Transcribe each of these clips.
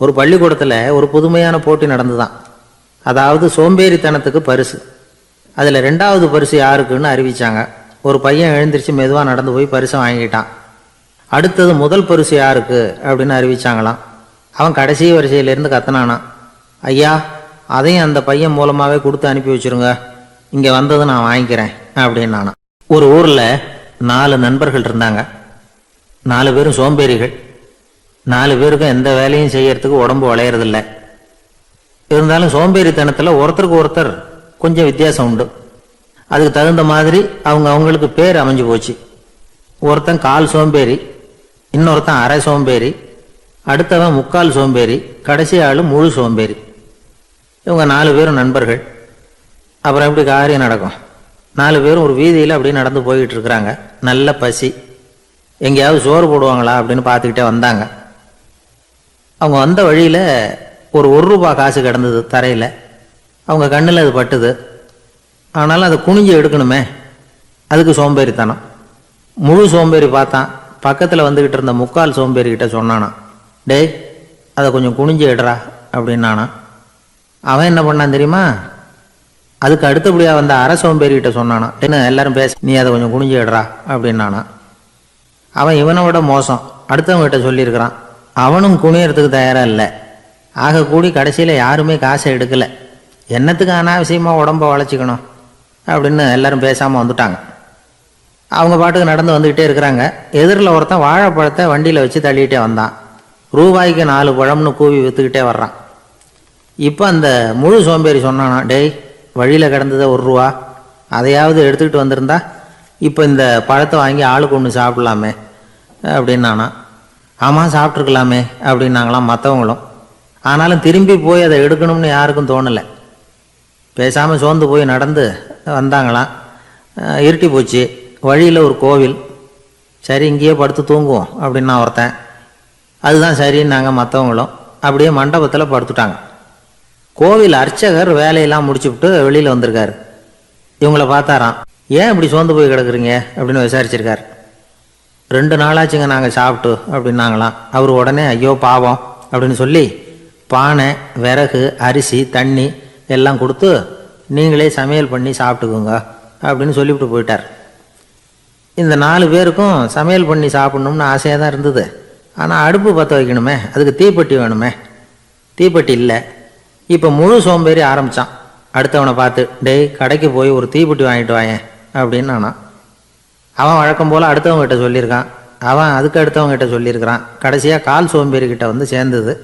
ஒரு பள்ளிக்கூடத்தில் ஒரு புதுமையான போட்டி நடந்துதான். அதாவது சோம்பேறித்தனத்துக்கு பரிசு. அதில் 2வது பரிசு யாருக்குன்னு அறிவிச்சாங்க. ஒரு பையன் எழுந்திரிச்சு மெதுவாக நடந்து போய் பரிசை வாங்கிட்டான். அடுத்தது முதல் பரிசு யாருக்கு அப்படின்னு அறிவிச்சாங்களாம். அவன் கடைசி வரிசையிலேருந்து கத்தனானான், ஐயா அதையும் அந்த பையன் மூலமாகவே கொடுத்து அனுப்பி வச்சுருங்க, இங்கே வந்தது நான் வாங்கிக்கிறேன் அப்படின்னு நானா. ஒரு ஊரில் 4 நண்பர்கள் இருந்தாங்க. 4 பேரும் சோம்பேறிகள். 4 பேருக்கும் எந்த வேலையும் செய்யறதுக்கு உடம்பு வளையறதில்லை. இருந்தாலும் சோம்பேறித்தனத்தில் ஒருத்தருக்கு ஒருத்தர் கொஞ்சம் வித்தியாசம் உண்டு. அதுக்கு தகுந்த மாதிரி அவங்களுக்கு பேர் அமைஞ்சு போச்சு. ஒருத்தன் கால் சோம்பேறி, இன்னொருத்தன் அரை சோம்பேறி, அடுத்தவன் முக்கால் சோம்பேறி, கடைசி ஆள் முழு சோம்பேறி. இவங்க 4 பேரும் நண்பர்கள். அப்புறம் எப்படி காரியம் நடக்கும்? 4 பேரும் ஒரு வீதியில் அப்படியே நடந்து போய்கிட்டு இருக்கிறாங்க. நல்ல பசி. எங்கேயாவது சோறு போடுவாங்களா அப்படின்னு பார்த்துக்கிட்டே வந்தாங்க. அவங்க வந்த வழியில் ஒரு ரூபா காசு கிடந்தது தரையில். அவங்க கண்ணில் அது பட்டுது. ஆனாலும் அதை குனிஞ்சு எடுக்கணுமே, அதுக்கு சோம்பேறித்தனம். முழு சோம்பேறி பார்த்தான். பக்கத்தில் வந்துக்கிட்டு இருந்த முக்கால் சோம்பேறிக்கிட்ட சொன்னானா, டேய் அதை கொஞ்சம் குனிஞ்சு எடுறா அப்படின்னானா. அவன் என்ன பண்ணான் தெரியுமா? அதுக்கு அடுத்தபடியாக வந்த அரை சோம்பேறிக்கிட்ட சொன்னானா, என்ன எல்லாரும் பேச, நீ அதை கொஞ்சம் குனிஞ்சு எடுறா அப்படின்னானா. அவன் இவனை விட மோசம். அடுத்தவங்ககிட்ட சொல்லியிருக்கிறான். அவனும் குனியறதுக்கு தயாராக இல்லை. ஆக கூடி கடைசியில் யாருமே காசை எடுக்கலை. என்னத்துக்கு அனாவசியமாக உடம்பை வளைச்சிக்கணும் அப்படின்னு எல்லாரும் பேசாமல் வந்துட்டாங்க. அவங்க பாட்டுக்கு நடந்து வந்துக்கிட்டே இருக்கிறாங்க. எதிரில் ஒருத்தன் வாழைப்பழத்தை வண்டியில் வச்சு தள்ளிகிட்டே வந்தான். ரூபாய்க்கு 4 பழம்னு கூவி விற்றுக்கிட்டே வர்றான். இப்போ அந்த முழு சோம்பேறி சொன்னானா, டேய் வழியில் கிடந்ததை ரூபா, அதையாவது எடுத்துக்கிட்டு வந்திருந்தா இப்போ இந்த பழத்தை வாங்கி ஆளுக்கு ஒன்று சாப்பிடலாமே அப்படின்னானா. ஆமாம் சாப்பிட்ருக்கலாமே அப்படின்னாங்களாம் மற்றவங்களும். ஆனாலும் திரும்பி போய் அதை எடுக்கணும்னு யாருக்கும் தோணலை. பேசாமல் சோர்ந்து போய் நடந்து வந்தாங்களாம். இருட்டி போச்சு. வழியில் ஒரு கோவில். சரி இங்கேயே படுத்து தூங்குவோம் அப்படின்னா ஒருத்தன். அதுதான் சரின்னாங்க மற்றவங்களும். அப்படியே மண்டபத்தில் படுத்துட்டாங்க. கோவில் அர்ச்சகர் வேலையெல்லாம் முடிச்சுவிட்டு வெளியில் வந்திருக்காரு. இவங்கள பார்த்தாராம். ஏன் இப்படி சோர்ந்து போய் கிடக்குறீங்க அப்படின்னு விசாரிச்சிருக்கார். 2 நாளாச்சுங்க நாங்கள் சாப்பிட்டு அப்படின்னாங்களாம். அவர் உடனே ஐயோ பாவம் அப்படின்னு சொல்லி பானை, விறகு, அரிசி, தண்ணி எல்லாம் கொடுத்து நீங்களே சமையல் பண்ணி சாப்பிட்டுக்குங்க அப்படின்னு சொல்லிவிட்டு போயிட்டார். இந்த 4 பேருக்கும் சமையல் பண்ணி சாப்பிட்ணும்னு ஆசையாக தான் இருந்தது. ஆனால் அடுப்பு பற்ற வைக்கணுமே, அதுக்கு தீப்பெட்டி வேணுமே. தீப்பெட்டி இல்லை. இப்போ முழு சோம்பேறி ஆரம்பித்தான். அடுத்தவனை பார்த்து, டேய் கடைக்கு போய் ஒரு தீப்பெட்டி வாங்கிட்டு வாயேன் அப்படின்னு நானா. அவன் வழக்கம் போல் அடுத்தவங்ககிட்ட சொல்லியிருக்கான். அவன் அதுக்கு அடுத்தவங்ககிட்ட சொல்லியிருக்கிறான். கடைசியாக கால் சோம்பேறிக்கிட்ட வந்து சேர்ந்தது.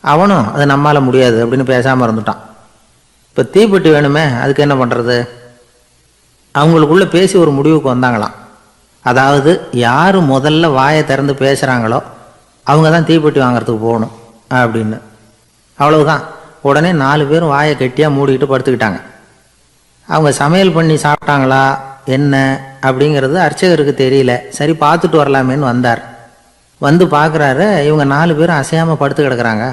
அவனும் அது நம்மால் முடியாது அப்படின்னு பேசாமல் இருந்துட்டான். இப்போ தீப்பெட்டி வேணுமே, அதுக்கு என்ன பண்ணுறது? அவங்களுக்குள்ளே பேசி ஒரு முடிவுக்கு வந்தாங்களாம். அதாவது யார் முதல்ல வாயை திறந்து பேசுகிறாங்களோ அவங்க தான் தீப்பெட்டி வாங்கிறதுக்கு போகணும் அப்படின்னு. அவ்வளவுதான். உடனே 4 பேரும் வாயை கெட்டியாக மூடிக்கிட்டு படுத்துக்கிட்டாங்க. அவங்க சமையல் பண்ணி சாப்பிட்டாங்களா என்ன அப்படிங்கிறது அர்ச்சகருக்கு தெரியல. சரி பார்த்துட்டு வரலாமேன்னு வந்தார். வந்து பார்க்குறாரு, இவங்க 4 பேரும் அசையாமல் படுத்து கிடக்குறாங்க.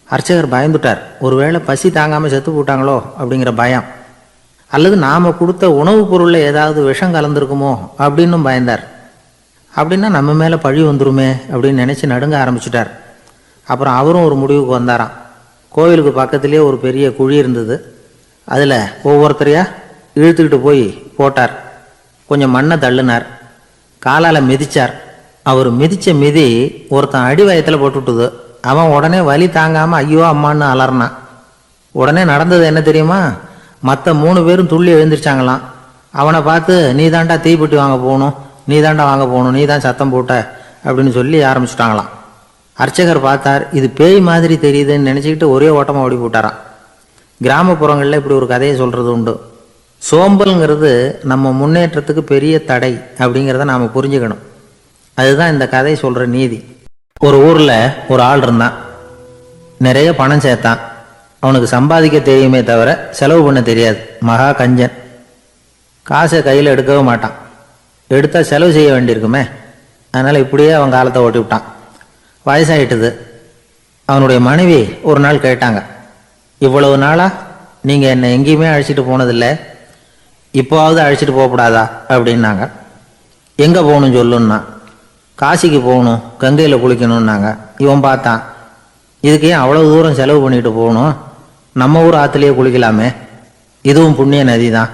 அர்ச்சகர் பயந்துட்டார். ஒருவேளை பசி தாங்காமல் செத்து போட்டாங்களோ அப்படிங்கிற பயம், அல்லது நாம் கொடுத்த உணவுப் பொருளில் ஏதாவது விஷம் கலந்துருக்குமோ அப்படின்னும் பயந்தார். அப்படின்னா நம்ம மேலே பழி வந்துருமே அப்படின்னு நினச்சி நடுங்க ஆரம்பிச்சிட்டார். அப்புறம் அவரும் ஒரு முடிவுக்கு வந்தாராம். கோவிலுக்கு பக்கத்துலேயே ஒரு பெரிய குழி இருந்தது. அதில் ஒவ்வொருத்தரையாக இழுத்துக்கிட்டு போய் போட்டார். கொஞ்சம் மண்ணை தள்ளினார். காலால் மிதித்தார். அவர் மிதித்த மிதி ஒருத்தன் அடி வயத்தில் போட்டுவிட்டுது. அவன் உடனே வலி தாங்காமல் ஐயோ அம்மான்னு அலறினான். உடனே நடந்தது என்ன தெரியுமா? மற்ற 3 பேரும் துள்ளி எழுந்திரிச்சாங்களாம். அவனை பார்த்து, நீ தாண்டா தீப்பெட்டி வாங்க போகணும், நீ தாண்டா வாங்க போகணும், நீ தான் சத்தம் போட்ட அப்படின்னு சொல்லி ஆரம்பிச்சுட்டாங்களாம். அர்ச்சகர் பார்த்தார். இது பேய் மாதிரி தெரியுதுன்னு நினச்சிக்கிட்டு ஒரே ஓட்டமாக ஓடி போட்டாராம். கிராமப்புறங்களில் இப்படி ஒரு கதையை சொல்கிறது உண்டு. சோம்பல்ங்கிறது நம்ம முன்னேற்றத்துக்கு பெரிய தடை அப்படிங்கிறத நாம் புரிஞ்சுக்கணும். அதுதான் இந்த கதை சொல்கிற நீதி. ஒரு ஊரில் ஒரு ஆள் இருந்தான். நிறைய பணம் சேர்த்தான். அவனுக்கு சம்பாதிக்க தெரியுமே தவிர செலவு பண்ண தெரியாது. மகா கஞ்சன். காசை கையில் எடுக்கவே மாட்டான். எடுத்தால் செலவு செய்ய வேண்டியிருக்குமே. அதனால் இப்படியே அவன் காலத்தை ஓட்டி விட்டான். வயசாகிட்டுது. அவனுடைய மனைவி ஒரு நாள் கேட்டாங்க, இவ்வளவு நாளாக நீங்கள் என்னை எங்கேயுமே அழைச்சிட்டு போனதில்லை, இப்போவாவது அழைச்சிட்டு போகக்கூடாதா அப்படின்னாங்க. எங்கே போகணும் சொல்லுன்னா. காசிக்கு போகணும், கங்கையில் குளிக்கணும்னாங்க. இவன் பார்த்தான், இதுக்கு ஏன் அவ்வளவு தூரம் செலவு பண்ணிட்டு போகணும், நம்ம ஊர் ஆற்றுலேயே குளிக்கலாமே, இதுவும் புண்ணிய நதி தான்,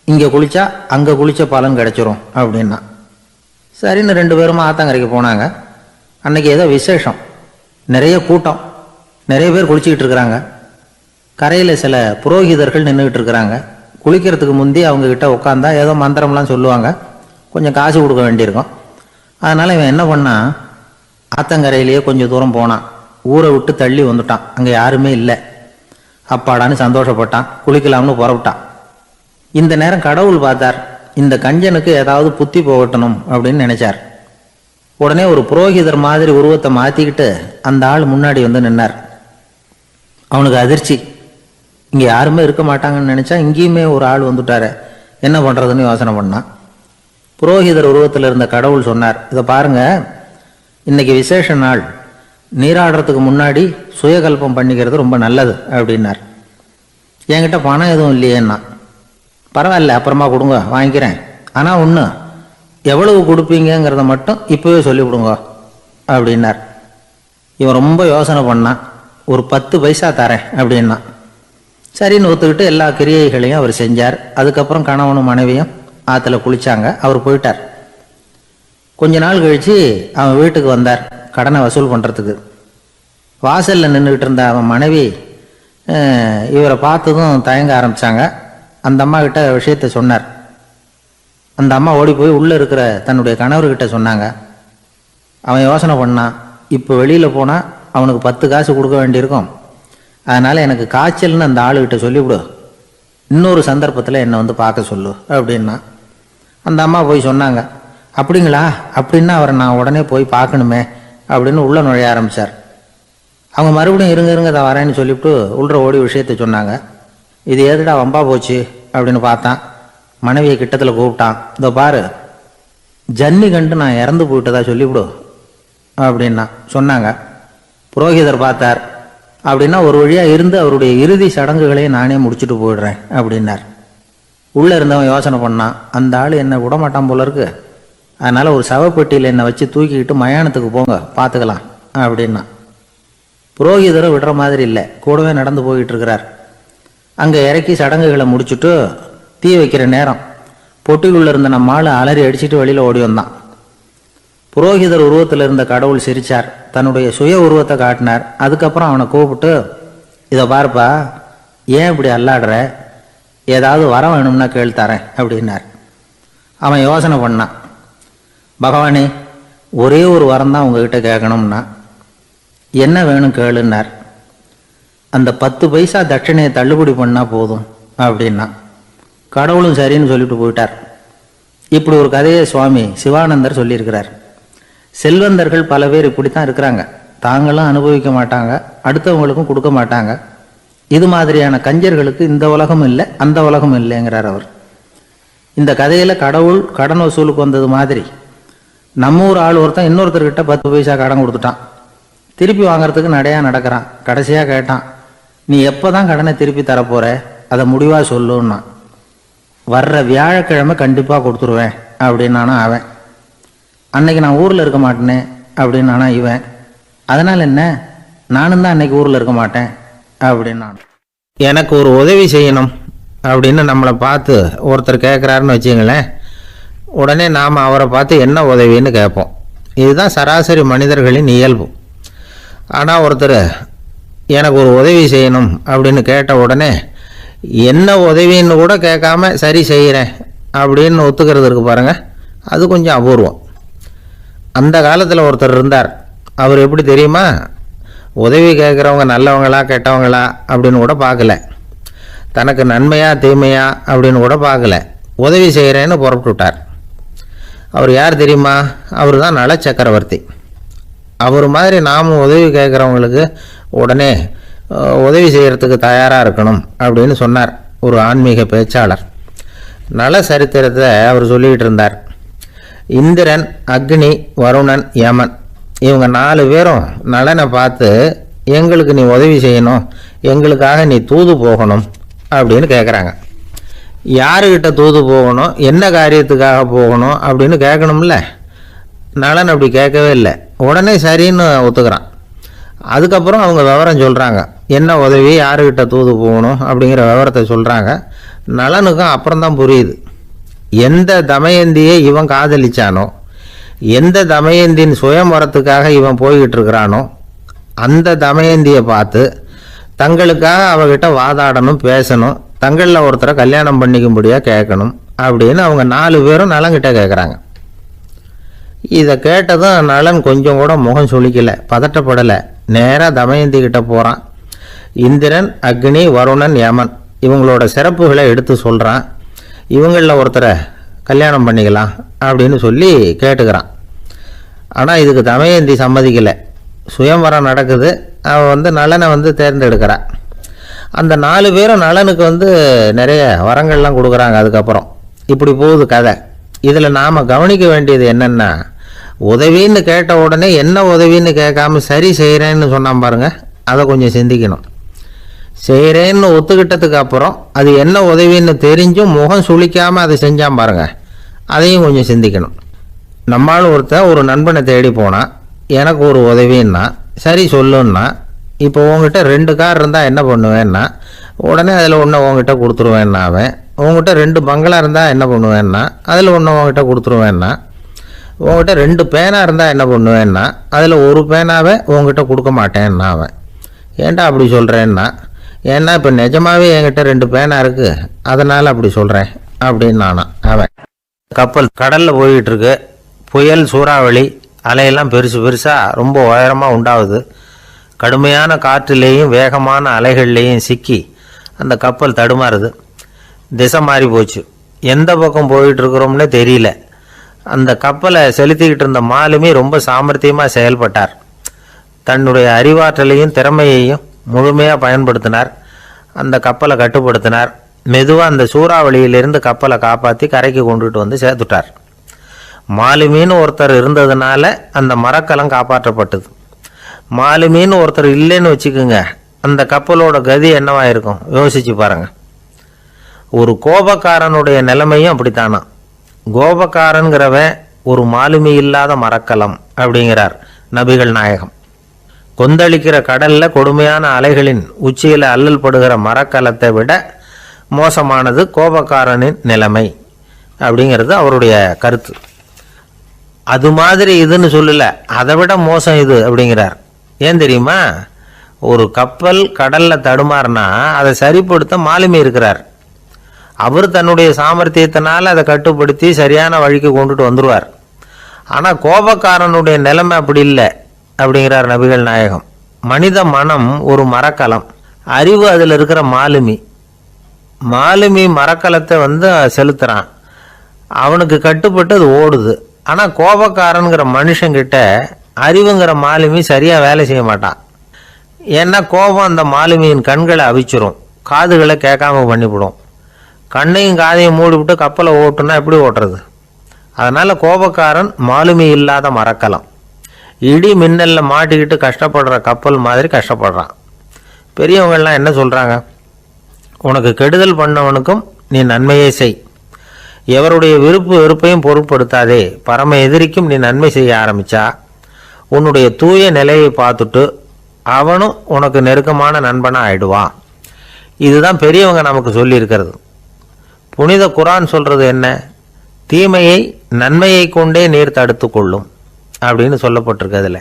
இங்கே குளித்தா அங்கே குளித்த பலன் கிடைச்சிரும் அப்படின்னா. சரின்னு 2 பேருமா ஆத்தங்கரைக்கு போனாங்க. அன்னைக்கு ஏதோ விசேஷம், நிறைய கூட்டம், நிறைய பேர் குளிச்சுக்கிட்டு இருக்கிறாங்க. கரையில் சில புரோகிதர்கள் நின்றுக்கிட்டு இருக்கிறாங்க. குளிக்கிறதுக்கு முந்தி அவங்கக்கிட்ட உட்காந்தா ஏதோ மந்திரம்லாம் சொல்லுவாங்க, கொஞ்சம் காசு கொடுக்க வேண்டியிருக்கும். அதனால் இவன் என்ன பண்ணான், ஆத்தங்கரையிலேயே கொஞ்சம் தூரம் போனான். ஊரை விட்டு தள்ளி வந்துட்டான், அங்கே யாருமே இல்லை. அப்பாடான்னு சந்தோஷப்பட்டான், குளிக்கலாம்னு புறப்பட்டான். இந்த நேரம் கடவுள் பார்த்தார், இந்த கஞ்சனுக்கு ஏதாவது புத்தி போகட்டணும் அப்படின்னு நினைச்சார். உடனே ஒரு புரோகிதர் மாதிரி உருவத்தை மாற்றிக்கிட்டு அந்த ஆள் முன்னாடி வந்து நின்னார். அவனுக்கு அதிர்ச்சி, இங்கே யாருமே இருக்க மாட்டாங்கன்னு நினச்சா இங்கேயுமே ஒரு ஆள் வந்துட்டாரு, என்ன பண்ணுறதுன்னு யோசனை பண்ணான். புரோகிதர் உருவத்தில் இருந்த கடவுள் சொன்னார், இதை பாருங்க, இன்னைக்கு விசேஷ நாள், நீராடுறதுக்கு முன்னாடி சுயகல்பம் பண்ணிக்கிறது ரொம்ப நல்லது அப்படின்னார். என்கிட்ட பணம் எதுவும் இல்லையேன்னா. பரவாயில்ல, அப்புறமா கொடுங்க, வாங்கிக்கிறேன். ஆனால் ஒன்று, எவ்வளவு கொடுப்பீங்கிறத மட்டும் இப்போவே சொல்லிவிடுங்க அப்படின்னார். இவன் ரொம்ப யோசனை பண்ணான். ஒரு 10 பைசா தரேன் அப்படின்னா. சரின்னு ஒத்துக்கிட்டு எல்லா கிரியைகளையும் அவர் செஞ்சார். அதுக்கப்புறம் கணவனும் மனைவியும் ஆற்றுல குளிச்சாங்க. அவர் போயிட்டார். கொஞ்ச நாள் கழித்து அவன் வீட்டுக்கு வந்தார் கடனை வசூல் பண்ணுறதுக்கு. வாசலில் நின்றுக்கிட்டு இருந்த அவன் மனைவி இவரை பார்த்ததும் தயங்க ஆரம்பித்தாங்க. அந்த அம்மா கிட்ட விஷயத்த சொன்னார். அந்த அம்மா ஓடி போய் உள்ளே இருக்கிற தன்னுடைய கணவர்கிட்ட சொன்னாங்க. அவன் யோசனை பண்ணான், இப்போ வெளியில் போனால் அவனுக்கு 10 காசு கொடுக்க வேண்டியிருக்கும், அதனால் எனக்கு காய்ச்சல்னு அந்த ஆளுகிட்ட சொல்லிவிடு, இன்னொரு சந்தர்ப்பத்தில் என்னை வந்து பார்க்க சொல்லு அப்படின்னா. அந்த அம்மா போய் சொன்னாங்க. அப்படிங்களா, அப்படின்னா அவரை நான் உடனே போய் பார்க்கணுமே அப்படின்னு உள்ளே நுழைய ஆரம்பித்தார். அவங்க மறுபடியும் இருங்க அதை வரேன்னு சொல்லிவிட்டு உள்ள ஓடி விஷயத்த சொன்னாங்க. இது எதுடா வம்பா போச்சு அப்படின்னு பார்த்தான். மனைவியை கிட்டத்தில் கூப்பிட்டான். இதோ பாரு, ஜன்னி கண்டு நான் இறந்து போயிட்டதா சொல்லிவிடு அப்படின்னா சொன்னாங்க. புரோகிதர் பார்த்தார். அப்படின்னா ஒரு வழியாக இருந்து அவருடைய இறுதி சடங்குகளையும் நானே முடிச்சுட்டு போயிடுறேன் அப்படின்னார். உள்ளே இருந்தவன் யோசனை பண்ணான், அந்த ஆள் என்னை விடமாட்டான் போல இருக்கு, அதனால் ஒரு சவப்பெட்டியில் என்னை வச்சு தூக்கிக்கிட்டு மயானத்துக்கு போங்க, பார்த்துக்கலாம் அப்படின்னா. புரோகிதரை விடுற மாதிரி இல்லை, கூடவே நடந்து போயிட்டு இருக்கிறார். அங்கே இறக்கி சடங்குகளை முடிச்சுட்டு தீ வைக்கிற நேரம் பொட்டிலுள்ள இருந்த நம்ம ஆள் அலறி அடிச்சுட்டு வெளியில் ஓடி வந்தான். புரோகிதர் உருவத்தில் இருந்த கடவுள் சிரிச்சார், தன்னுடைய சுய உருவத்தை காட்டினார். அதுக்கப்புறம் அவனை கூப்பிட்டு, இதை பார்ப்பா, ஏன் இப்படி அல்லாடுற, ஏதாவது வரம் வேணும்னா கேள் தரேன் அப்படின்னார். அவன் யோசனை பண்ணான். பகவானே, ஒரே ஒரு வரம் தான் உங்ககிட்ட கேட்கணும்னா. என்ன வேணும் கேளுன்னார். அந்த 10 பைசா தட்சணையை தள்ளுபடி பண்ணால் போதும் அப்படின்னா. கடவுளும் சரின்னு சொல்லிட்டு போயிட்டார். இப்படி ஒரு கதையை சுவாமி சிவானந்தர் சொல்லியிருக்கிறார். செல்வந்தர்கள் பல பேர் இப்படித்தான் இருக்கிறாங்க, தாங்களும் அனுபவிக்க மாட்டாங்க, அடுத்தவங்களுக்கும் கொடுக்க மாட்டாங்க. இது மாதிரியான கஞ்சர்களுக்கு இந்த உலகம் இல்லை அந்த உலகம் இல்லைங்கிறார் அவர். இந்த கதையில் கடவுள் கடன் வசூலுக்கு வந்தது மாதிரி நம்ம ஊர் ஆள் ஒருத்தன் இன்னொருத்தர்கிட்ட 10 பைசா கடன் கொடுத்துட்டான். திருப்பி வாங்கிறதுக்கு நடையாக நடக்கிறான். கடைசியாக கேட்டான், நீ எப்போ தான் கடனை திருப்பி தரப்போகிற, அதை முடிவாக சொல்லுன்னா. வர்ற வியாழக்கிழமை கண்டிப்பாக கொடுத்துருவேன் அப்படின்னானா அவன். அன்னைக்கு நான் ஊரில் இருக்க மாட்டேனே அப்படின்னானா இவன். அதனால் என்ன, நானும் தான் அன்னைக்கு ஊரில் இருக்க மாட்டேன் அப்படின்னான். எனக்கு ஒரு உதவி செய்யணும் அப்படின்னு நம்மளை பார்த்து ஒருத்தர் கேட்குறாருன்னு வச்சுங்களேன், உடனே நாம் அவரை பார்த்து என்ன உதவின்னு கேட்போம். இதுதான் சராசரி மனிதர்களின் இயல்பு. ஆனால் ஒருத்தர் எனக்கு ஒரு உதவி செய்யணும் அப்படின்னு கேட்ட உடனே என்ன உதவின்னு கூட கேட்காம சரி செய்கிறேன் அப்படின்னு ஒத்துக்கிறது இருக்கு பாருங்கள், அது கொஞ்சம் அபூர்வம். அந்த காலத்தில் ஒருத்தர் இருந்தார். அவர் எப்படி தெரியுமா, உதவி கேட்குறவங்க நல்லவங்களா கெட்டவங்களா அப்படின்னு கூட பார்க்கல, தனக்கு நன்மையா தீமையா அப்படின்னு கூட பார்க்கல, உதவி செய்கிறேன்னு புறப்பட்டு விட்டார். அவர் யார் தெரியுமா, அவர் தான் நல சக்கரவர்த்தி. அவர் மாதிரி நாமும் உதவி கேட்குறவங்களுக்கு உடனே உதவி செய்கிறதுக்கு தயாராக இருக்கணும் அப்படின்னு சொன்னார் ஒரு ஆன்மீக பேச்சாளர். நல சரித்திரத்தை அவர் சொல்லிக்கிட்டு இருந்தார். இந்திரன், அக்னி, வருணன், யமன் இவங்க 4 பேரும் நலனை பார்த்து எங்களுக்கு நீ உதவி செய்யணும், எங்களுக்காக நீ தூது போகணும் அப்படின்னு கேட்குறாங்க. யாருக்கிட்ட தூது போகணும், என்ன காரியத்துக்காக போகணும் அப்படின்னு கேட்கணும்ல. நலன் அப்படி கேட்கவே இல்லை, உடனே சரின்னு ஒத்துக்கிறான். அதுக்கப்புறம் அவங்க விவரம் சொல்கிறாங்க, என்ன உதவி, யாருக்கிட்ட தூது போகணும் அப்படிங்கிற விவரத்தை சொல்கிறாங்க. நலனுக்கும் அப்புறம்தான் புரியுது, எந்த தமயந்தியை இவன் காதலிச்சானோ, எந்த தமயந்தின் சுயம்பரத்துக்காக இவன் போய்கிட்டு இருக்கிறானோ அந்த தமயந்தியை பார்த்து தங்களுக்காக அவகிட்ட வாதாடணும், பேசணும், தங்களில் ஒருத்தரை கல்யாணம் பண்ணிக்கும்படியாக கேட்கணும் அப்படின்னு அவங்க 4 பேரும் நலன்கிட்ட கேட்குறாங்க. இதை கேட்டதும் நலன் கொஞ்சம் கூட முகம் சுளிக்கலை, பதட்டப்படலை. நேராக தமயந்தி கிட்ட போகிறான். இந்திரன், அக்னி, வருணன், யமன் இவங்களோட சிறப்புகளை எடுத்து சொல்கிறான். இவங்களில் ஒருத்தரை கல்யாணம் பண்ணிக்கலாம் அப்படின்னு சொல்லி கேட்டுக்கிறான். ஆனால் இதுக்கு தமயந்தி சம்மதிக்கலை. சுயம்வரம் நடக்குது, அவன் நலனை தேர்ந்தெடுக்கிறான். அந்த 4 பேரும் நலனுக்கு நிறைய வரங்கள்லாம் கொடுக்குறாங்க. அதுக்கப்புறம் இப்படி போகுது கதை. இதில் நாம் கவனிக்க வேண்டியது என்னென்னா, உதவின்னு கேட்ட உடனே என்ன உதவின்னு கேட்காம சரி செய்கிறேன்னு சொன்னான் பாருங்க, அதை கொஞ்சம் சிந்திக்கணும். செய்கிறேன்னு ஒத்துக்கிட்டதுக்கு அப்புறம் அது என்ன உதவின்னு தெரிஞ்சும் முகம் சுளிக்காமல் அதை செஞ்சான் பாருங்க, அதையும் கொஞ்சம் சிந்திக்கணும். நம்மால் ஒருத்தன் ஒரு நண்பனை தேடி போனான், எனக்கு ஒரு உதவின்னா சரி சொல்லுன்னா, இப்போ உங்ககிட்ட 2 கார் இருந்தால் என்ன பண்ணுவேன்னா உடனே அதில் ஒன்று உங்ககிட்ட கொடுத்துருவேன்னா, அவன் உங்ககிட்ட 2 பங்களா இருந்தால் என்ன பண்ணுவேன்னா அதில் ஒன்று உங்ககிட்ட கொடுத்துருவேன்னா, உங்ககிட்ட 2 பேனா இருந்தால் என்ன பண்ணுவேன்னா அதில் ஒரு பேனாவை உங்ககிட்ட கொடுக்க மாட்டேன்னா, அவன் ஏன்டா அப்படி சொல்கிறேன்னா, ஏன்னா இப்போ நிஜமாகவே என்கிட்ட 2 பேனா இருக்குது, அதனால் அப்படி சொல்கிறேன் அப்படின்னு நானான். அவன் கப்பல் கடலில் போயிட்டுருக்கு, புயல், சூறாவளி, அலையெல்லாம் பெருசாக ரொம்ப உயரமாக உண்டாகுது. கடுமையான காற்றிலேயும் வேகமான அலைகள்லேயும் சிக்கி அந்த கப்பல் தடுமாறுது. திசை மாறி போச்சு, எந்த பக்கம் போயிட்டுருக்குறோம்னே தெரியல. அந்த கப்பலை செலுத்திக்கிட்டு இருந்த மாலுமி ரொம்ப சாமர்த்தியமாக செயல்பட்டார். தன்னுடைய அறிவாற்றலையும் திறமையையும் முழுமையாக பயன்படுத்தினார். அந்த கப்பலை கட்டுப்படுத்தினார். மெதுவாக அந்த சூறாவளியிலிருந்து கப்பலை காப்பாற்றி கரைக்கு கொண்டுட்டு சேர்த்துட்டார். மாலுமின்னு ஒருத்தர் இருந்ததுனால அந்த மரக்கலம் காப்பாற்றப்பட்டது. மாலுமின்னு ஒருத்தர் இல்லைன்னு வச்சுக்கோங்க, அந்த கப்பலோட கதி என்னவாயிருக்கும் யோசிச்சு பாருங்க. ஒரு கோபக்காரனுடைய நிலைமையும் அப்படித்தானா. கோபக்காரன்கிறவன் ஒரு மாலுமி இல்லாத மரக்கலம் அப்படிங்கிறார் நபிகள் நாயகம். கொந்தளிக்கிற கடல்ல கொடுமையான அலைகளின் உச்சியில் அல்லல் படுகிற மரக்கலத்தை விட மோசமானது கோபக்காரனின் நிலைமை அப்படிங்கிறது அவருடைய கருத்து. அது மாதிரி இதுன்னு சொல்லல, அதை விட மோசம் இது அப்படிங்கிறார். ஏன் தெரியுமா, ஒரு கப்பல் கடல்ல தடுமாறினா அதை சரிப்படுத்த மாலுமி இருக்கிறார். அவர் தன்னுடைய சாமர்த்தியத்தினால அதை கட்டுப்படுத்தி சரியான வழிக்கு கொண்டுட்டு வந்துடுவார். ஆனால் கோபக்காரனுடைய நிலைமை அப்படி இல்லை அப்படிங்கிறார் நபிகள் நாயகம். மனித மனம் ஒரு மரக்கலம், அறிவு அதில் இருக்கிற மாலுமி. மாலுமி மரக்கலத்தை செலுத்துறான், அவனுக்கு கட்டுப்பட்டு அது ஓடுது. ஆனால் கோபக்காரனுங்கிற மனுஷங்கிட்ட அறிவுங்கிற மாலுமி சரியாக வேலை செய்ய மாட்டான். ஏன்னா கோபம் அந்த மாலுமியின் கண்களை அவிச்சிரும், காதுகளை கேட்காம பண்ணிவிடும். கண்ணையும் காதையும் மூடிவிட்டு கப்பலை ஓட்டுனா எப்படி ஓட்டுறது? அதனால் கோபக்காரன் மாலுமி இல்லாத மரக்கலம். இடி மின்னலில் மாட்டிக்கிட்டு கஷ்டப்படுற கப்பல் மாதிரி கஷ்டப்படுறான். பெரியவங்கள்லாம் என்ன சொல்கிறாங்க, உனக்கு கெடுதல் பண்ணவனுக்கும் நீ நன்மையை செய், எவருடைய விருப்பு வெறுப்பையும் பொருட்படுத்தாதே, பரம எதிரிக்கும் நீ நன்மை செய்ய ஆரம்பிச்சா உன்னுடைய தூய நிலையை பார்த்துட்டு அவனும் உனக்கு நெருக்கமான நண்பனாக ஆயிடுவான். இதுதான் பெரியவங்க நமக்கு சொல்லியிருக்கிறது. புனித குரான் சொல்கிறது என்ன, தீமையை நன்மையை கொண்டே நீர் தடுத்து கொள்ளும் அப்படின்னு சொல்லப்பட்டிருக்கிறதுல.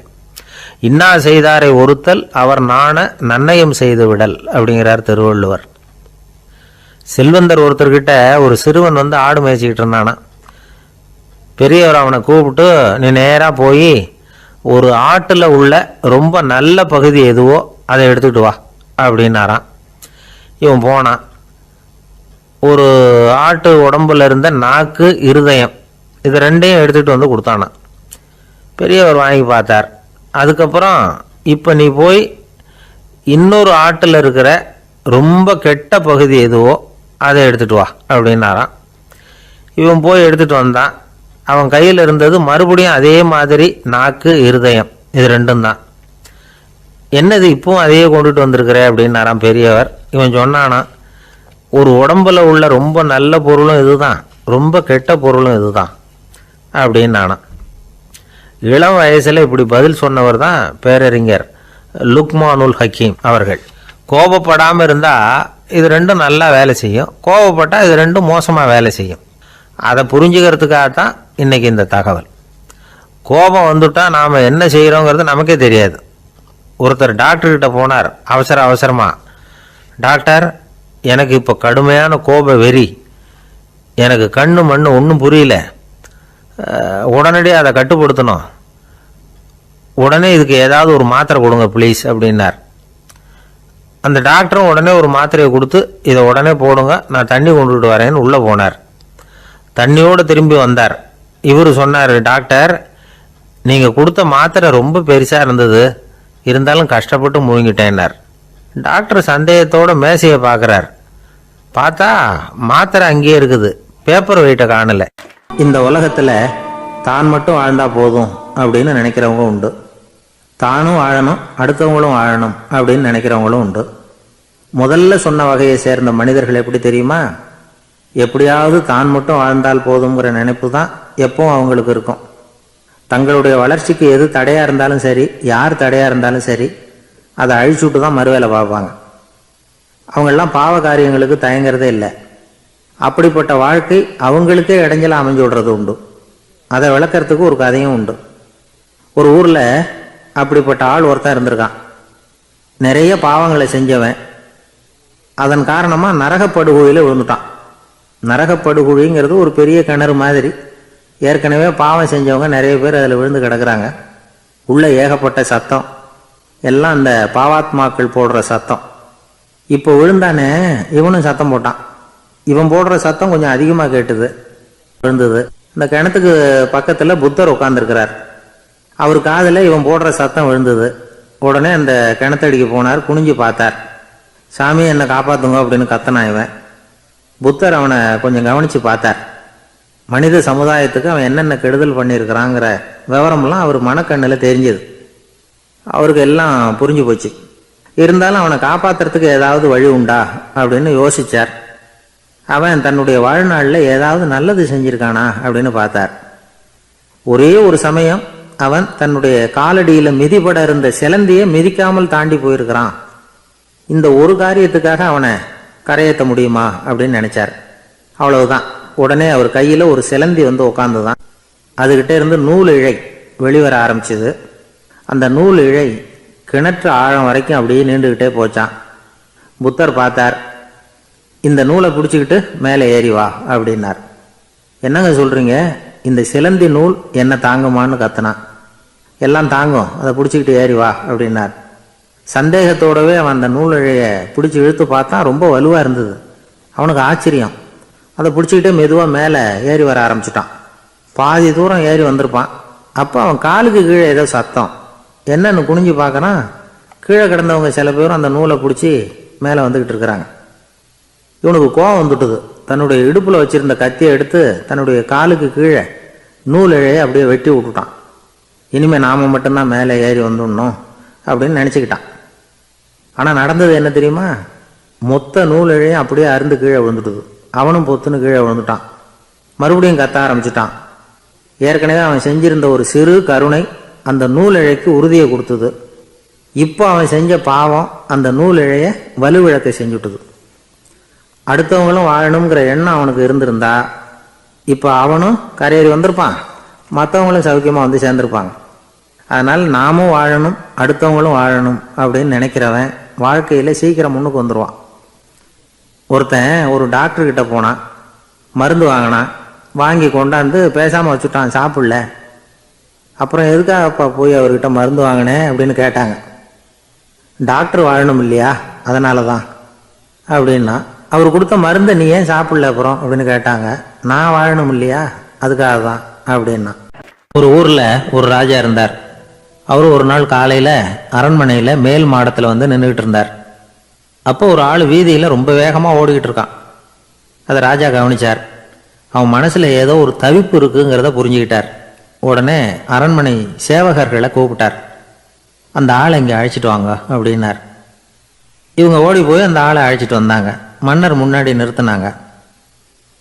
இன்னா செய்தாரை ஒருத்தல் அவர் நாண நன்னயம் செய்து விடல் அப்படிங்கிறார் திருவள்ளுவர். செல்வந்தர் ஒருத்தர்கிட்ட ஒரு சிறுவன் ஆடு மேய்ச்சிக்கிட்டு இருந்தானா. பெரியவர் அவனை கூப்பிட்டு, நீ நேராக போய் ஒரு ஆட்டில் உள்ள ரொம்ப நல்ல பகுதி எதுவோ அதை எடுத்துக்கிட்டு வா அப்படின்னாரான். இவன் போனான். ஒரு ஆட்டு உடம்புல இருந்த நாக்கு, இருதயம், இது 2ஐயும் எடுத்துகிட்டு கொடுத்தானான். பெரியவர் வாங்கி பார்த்தார். அதுக்கப்புறம் இப்போ நீ போய் இன்னொரு ஆட்டில் இருக்கிற ரொம்ப கெட்ட பகுதி எதுவோ அதை எடுத்துகிட்டு வா அப்படின்னாரான். இவன் போய் எடுத்துகிட்டு வந்தான். அவன் கையில் இருந்தது மறுபடியும் அதே மாதிரி நாக்கு, இருதயம், இது 2ம் தான். என்னது இப்பவும் அதையே கொண்டுட்டு வந்திருக்கிற அப்படின்னாரான் பெரியவர். இவன் சொன்னானா, ஒரு உடம்புல உள்ள ரொம்ப நல்ல பொருளும் இதுதான், ரொம்ப கெட்ட பொருளும் இதுதான் அப்படின்னானா. இளம் வயசில் இப்படி பதில் சொன்னவர் தான் பேரறிஞர் லுக்மானுல் ஹக்கீம் அவர்கள். கோபப்படாமல் இருந்தால் இது ரெண்டும் நல்லா வேலை செய்யும், கோபப்பட்டால் இது ரெண்டும் மோசமாக வேலை செய்யும். அதை புரிஞ்சுக்கிறதுக்காகத்தான் இன்றைக்கி இந்த தகவல். கோபம் வந்துட்டால் நாம் என்ன செய்கிறோங்கிறது நமக்கே தெரியாது. ஒருத்தர் டாக்டர்கிட்ட போனார் அவசரமாக, டாக்டர் எனக்கு இப்போ கடுமையான கோப வெறி, எனக்கு கண்ணு மண்ணு ஒன்றும் புரியல, உடனடியாக அதை கட்டுப்படுத்தணும், உடனே இதுக்கு ஏதாவது ஒரு மாத்திரை கொடுங்க ப்ளீஸ் அப்படின்னார். அந்த டாக்டரும் உடனே ஒரு மாத்திரையை கொடுத்து இதை உடனே போடுங்க, நான் தண்ணி கொண்டுட்டு வரேன்னு உள்ளே போனார். தண்ணியோடு திரும்பி வந்தார். இவர் சொன்னார், டாக்டர் நீங்கள் கொடுத்த மாத்திரை ரொம்ப பெருசாக இருந்தது, இருந்தாலும் கஷ்டப்பட்டு முழுங்கிட்டேன்னார். டாக்டர் சந்தேகத்தோடு மேசையை பார்க்குறார். பார்த்தா மாத்திரை அங்கேயே இருக்குது, பேப்பர் வெயிட்டை காணலை. இந்த உலகத்தில் தான் மட்டும் வாழ்ந்தா போதும் அப்படின்னு நினைக்கிறவங்க உண்டு, தானும் வாழணும் அடுத்தவங்களும் வாழணும் அப்படின்னு நினைக்கிறவங்களும் உண்டு. முதல்ல சொன்ன வகையை சேர்ந்த மனிதர்கள் எப்படி தெரியுமா? எப்படியாவது தான் மட்டும் வாழ்ந்தால் போதுங்கிற நினைப்பு தான் எப்பவும் அவங்களுக்கு இருக்கும். தங்களுடைய வளர்ச்சிக்கு எது தடையாக இருந்தாலும் சரி, யார் தடையாக இருந்தாலும் சரி, அதை அழிச்சுட்டு தான் மறுவேலை பார்ப்பாங்க. அவங்கெல்லாம் பாவ காரியங்களுக்கு தயங்குறதே இல்லை. அப்படிப்பட்ட வாழ்க்கை அவங்களுக்கே இடைஞ்சலாக அமைஞ்சு விடுறது உண்டு. அதை விளக்கறதுக்கு ஒரு கதையும் உண்டு. ஒரு ஊரில் அப்படிப்பட்ட ஆள் ஒருத்தன் இருந்திருக்கான். நிறைய பாவங்களை செஞ்சவன். அதன் காரணமாக நரகப்படுகொழியில் விழுந்துட்டான். நரகப்படுகொழிங்கிறது ஒரு பெரிய கிணறு மாதிரி. ஏற்கனவே பாவம் செஞ்சவங்க நிறைய பேர் அதில் விழுந்து கிடக்குறாங்க. உள்ளே ஏகப்பட்ட சத்தம், எல்லாம் அந்த பாவாத்மாக்கள் போடுற சத்தம். இப்போ விழுந்தானே இவனும் சத்தம் போட்டான். இவன் போடுற சத்தம் கொஞ்சம் அதிகமாக கேட்டுது, விழுந்தது. இந்த கிணத்துக்கு பக்கத்தில் புத்தர் உட்காந்துருக்கிறார். அவர் காதில் இவன் போடுற சத்தம் விழுந்தது. உடனே அந்த கிணத்தடிக்கு போனார், குனிஞ்சு பார்த்தார். சாமி என்னை காப்பாற்றுங்க அப்படின்னு கத்தனான் இவன். புத்தர் அவனை கொஞ்சம் கவனித்து பார்த்தார். மனித சமுதாயத்துக்கு அவன் என்னென்ன கெடுதல் பண்ணியிருக்கிறாங்கிற விவரமெல்லாம் அவர் மனக்கண்ணில் தெரிஞ்சது. அவருக்கு எல்லாம் புரிஞ்சு போச்சு. இருந்தாலும் அவனை காப்பாற்றுறதுக்கு ஏதாவது வழி உண்டா அப்படின்னு யோசித்தார். அவன் தன்னுடைய வாழ்நாளில் ஏதாவது நல்லது செஞ்சிருக்கானா அப்படின்னு பார்த்தார். ஒரே ஒரு சமயம் அவன் தன்னுடைய காலடியில் மிதிபட இருந்த சிலந்தியை மிதிக்காமல் தாண்டி போயிருக்கிறான். இந்த ஒரு காரியத்துக்காக அவனை கரையேற்ற முடியுமா அப்படின்னு நினைச்சார். அவ்வளவுதான். உடனே அவர் கையில் ஒரு சிலந்தி வந்து உட்காந்துதான். அதுகிட்ட இருந்து நூல் இழை வெளிவர ஆரம்பிச்சது. அந்த நூல் இழை கிணற்று ஆழம் வரைக்கும் அப்படியே நீண்டுக்கிட்டே போச்சான். புத்தர் பார்த்தார். இந்த நூலை பிடிச்சிக்கிட்டு மேலே ஏறி வா அப்படின்னார். என்னங்க சொல்றீங்க, இந்த சிலந்தி நூல் என்ன தாங்குமான்னு கத்துனான். எல்லாம் தாங்கும், அதை பிடிச்சிக்கிட்டு ஏறி வா அப்படின்னார். சந்தேகத்தோடவே அவன் அந்த நூல் இழையை பிடிச்சி இழுத்து பார்த்தான். ரொம்ப வலுவாக இருந்தது. அவனுக்கு ஆச்சரியம். அதை பிடிச்சிக்கிட்டே மெதுவாக மேலே ஏறி வர ஆரம்பிச்சிட்டான். பாதி தூரம் ஏறி வந்திருப்பான். அப்போ அவன் காலுக்கு கீழே ஏதோ சத்தம். என்னன்னு குனிஞ்சு பார்க்கறான். கீழே கிடந்தவங்க சில பேரும் அந்த நூலை பிடிச்சி மேலே வந்துக்கிட்டு இருக்கிறாங்க. இவனுக்கு கோபம் வந்துட்டுது. தன்னுடைய இடுப்பில் வச்சிருந்த கத்தியை எடுத்து தன்னுடைய காலுக்கு கீழே நூல் இழையை அப்படியே வெட்டி விட்டுட்டான். இனிமேல் நாம் மட்டும்தான் மேலே ஏறி வந்துடணும் அப்படின்னு நினச்சிக்கிட்டான். ஆனால் நடந்தது என்ன தெரியுமா? மொத்த நூல் இழையும் அப்படியே அருந்து கீழே விழுந்துட்டுது. அவனும் பொத்துன்னு கீழே விழுந்துட்டான். மறுபடியும் கத்த ஆரம்பிச்சிட்டான். ஏற்கனவே அவன் செஞ்சிருந்த ஒரு சிறு கருணை அந்த நூல் இழைக்கு உறுதியை கொடுத்தது. இப்போ அவன் செஞ்ச பாவம் அந்த நூல் இழையை வலுவிழக்க செஞ்சுட்டுது. அடுத்தவங்களும் வாழணுங்கிற எண்ணம் அவனுக்கு இருந்திருந்தா இப்போ அவனும் கரையேறி வந்திருப்பான், மற்றவங்களும் சௌக்கியமாக வந்து சேர்ந்துருப்பாங்க. அதனால் நாமும் வாழணும் அடுத்தவங்களும் வாழணும் அப்படின்னு நினைக்கிறவன் வாழ்க்கையில் சீக்கிரம் முன்னுக்கு வந்துடுவான். ஒருத்தன் ஒரு டாக்டர்கிட்ட போனான், மருந்து வாங்கினான். வாங்கி கொண்டாந்து பேசாமல் வச்சுட்டான், சாப்பிடல. அப்புறம் எதுக்காகப்பா போய் அவர்கிட்ட மருந்து வாங்கினேன் அப்படின்னு கேட்டாங்க. டாக்டர் வாழணும் இல்லையா, அதனால தான் அப்படின்னா. அவர் கொடுத்த மருந்தை நீ ஏன் சாப்பிடல அப்புறம் அப்படின்னு கேட்டாங்க. நான் வாழணும் இல்லையா, அதுக்காக தான் அப்படின்னா. ஒரு ஊரில் ஒரு ராஜா இருந்தார். அவர் ஒரு நாள் காலையில் அரண்மனையில் மேல் மாடத்தில் வந்து நின்றுக்கிட்டு இருந்தார். அப்போ ஒரு ஆள் வீதியில் ரொம்ப வேகமாக ஓடிக்கிட்டு இருக்கான். அதை ராஜா கவனித்தார். அவன் மனசில் ஏதோ ஒரு தவிப்பு இருக்குங்கிறத புரிஞ்சுக்கிட்டார். உடனே அரண்மனை சேவகர்களை கூப்பிட்டார். அந்த ஆளை இங்கே அழைச்சிட்டு வாங்க அப்படின்னார். இவங்க ஓடி போய் அந்த ஆளை அழைச்சிட்டு வந்தாங்க. மன்னர் முன்னாடி நிறுத்தினாங்க.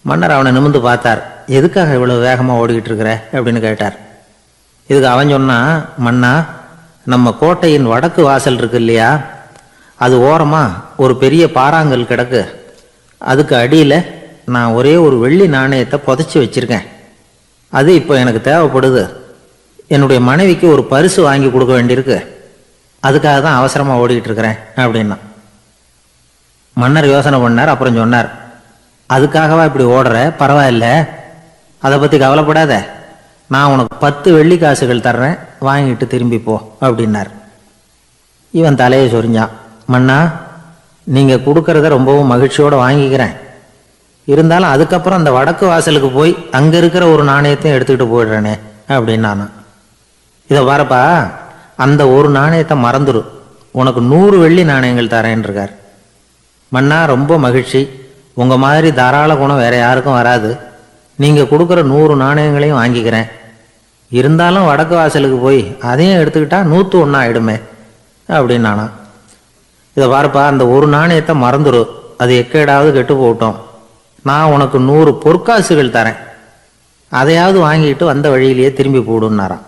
மன்னர் அவனை நிமிர்ந்து பார்த்தார். எதுக்காக இவ்வளோ வேகமாக ஓடிக்கிட்டு இருக்கிற அப்படின்னு கேட்டார். இதுக்கு அவன் சொன்னா, மன்னா நம்ம கோட்டையின் வடக்கு வாசல் இருக்கு இல்லையா, அது ஓரமாக ஒரு பெரிய பாறாங்கல் கிடக்கு. அதுக்கு அடியில் நான் ஒரே ஒரு வெள்ளி நாணயத்தை புதைச்சி வச்சிருக்கேன். அது இப்போ எனக்கு தேவைப்படுது. என்னுடைய மனைவிக்கு ஒரு பரிசு வாங்கி கொடுக்க வேண்டியிருக்கு. அதுக்காக தான் அவசரமாக ஓடிக்கிட்டு இருக்கிறேன் அப்படின்னா. மன்னர் யோசனை பண்ணார். அப்புறம் சொன்னார், அதுக்காகவா இப்படி ஓடுற? பரவாயில்ல, அதை பற்றி கவலைப்படாத. நான் உனக்கு 10 வெள்ளி காசுகள் தர்றேன், வாங்கிட்டு திரும்பி போ அப்படின்னார். இவன் தலையை சொரிஞ்சான். மன்னா, நீங்கள் கொடுக்கறத ரொம்பவும் மகிழ்ச்சியோடு வாங்கிக்கிறேன். இருந்தாலும் அதுக்கப்புறம் அந்த வடக்கு வாசலுக்கு போய் அங்கே இருக்கிற ஒரு நாணயத்தையும் எடுத்துக்கிட்டு போயிடுறேனே அப்படின்னானா. இதை பாருப்பா, அந்த ஒரு நாணயத்தை மறந்துடு, உனக்கு 100 வெள்ளி நாணயங்கள் தரேன்னு இருக்கார். மன்னா, ரொம்ப மகிழ்ச்சி. உங்கள் மாதிரி தாராள குணம் வேற யாருக்கும் வராது. நீங்கள் கொடுக்குற 100 நாணயங்களையும் வாங்கிக்கிறேன். இருந்தாலும் வடக்கு வாசலுக்கு போய் அதையும் எடுத்துக்கிட்டா 101 ஆயிடுமே அப்படின்னானா. இதை பாருப்பா, அந்த ஒரு நாணயத்தை மறந்துடு, அது எக்கேடாவது கெட்டு போட்டோம். நான் உனக்கு 100 பொற்காசுகள் தரேன், அதையாவது வாங்கிட்டு வந்த வழியிலேயே திரும்பி போடுன்னாரான்.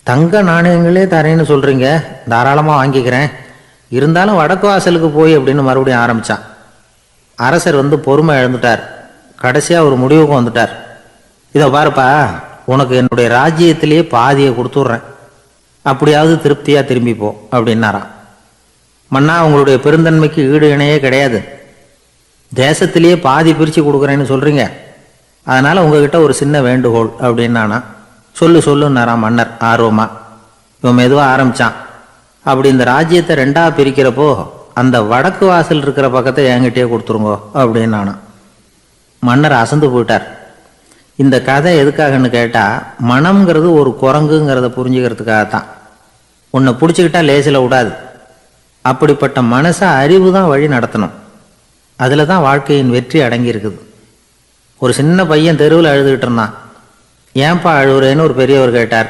தங்க நாணயங்களே தரேன்னு சொல்கிறீங்க, தாராளமாக வாங்கிக்கிறேன். இருந்தாலும் வடக்கு வாசலுக்கு போய் அப்படின்னு மறுபடியும் ஆரம்பித்தான். அரசர் பொறுமை இழந்துட்டார். கடைசியாக ஒரு முடிவுக்கு வந்துட்டார். இதை பாருப்பா, உனக்கு என்னுடைய ராஜ்யத்திலேயே பாதியை கொடுத்துட்றேன், அப்படியாவது திருப்தியாக திரும்பி போ அப்படின்னாராம். மன்னா, உங்களுடைய பெருந்தன்மைக்கு ஈடு இணையே கிடையாது. தேசத்திலேயே பாதி பிரித்து கொடுக்குறேன்னு சொல்கிறீங்க, அதனால் உங்ககிட்ட ஒரு சின்ன வேண்டுகோள் அப்படின்னானா. சொல்லுன்னாராம் மன்னர் ஆர்வமா. இவன் மெதுவாக ஆரம்பித்தான். அப்படி இந்த ராஜ்யத்தை 2ஆ பிரிக்கிறப்போ அந்த வடக்கு வாசல் இருக்கிற பக்கத்தை என்கிட்டயே கொடுத்துருங்கோ அப்படின்னானா. மன்னர் அசந்து போயிட்டார். இந்த கதை எதுக்காகன்னு கேட்டால், மனம்ங்கிறது ஒரு குரங்குங்கிறத புரிஞ்சுக்கிறதுக்காகத்தான். உன்னை பிடிச்சிக்கிட்டா லேசில் விடாது. அப்படிப்பட்ட மனசை அறிவு தான் வழி நடத்தணும். அதில் தான் வாழ்க்கையின் வெற்றி அடங்கியிருக்குது. ஒரு சின்ன பையன் தெருவில் அழுதுகிட்டு இருந்தான். ஏன்பா அழுவுறேன்னு ஒரு பெரியவர் கேட்டார்.